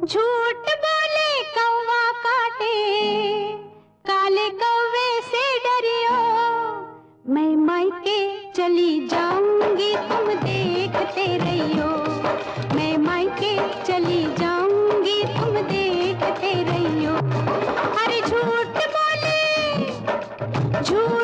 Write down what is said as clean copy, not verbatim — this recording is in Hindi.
झूठ बोले कौवा काटे, काले कौवे से डरियो। मैं मायके चली जाऊंगी तुम देखते रहियो। मैं मायके चली जाऊंगी तुम देखते रहियो। अरे झूठ बोले झूठ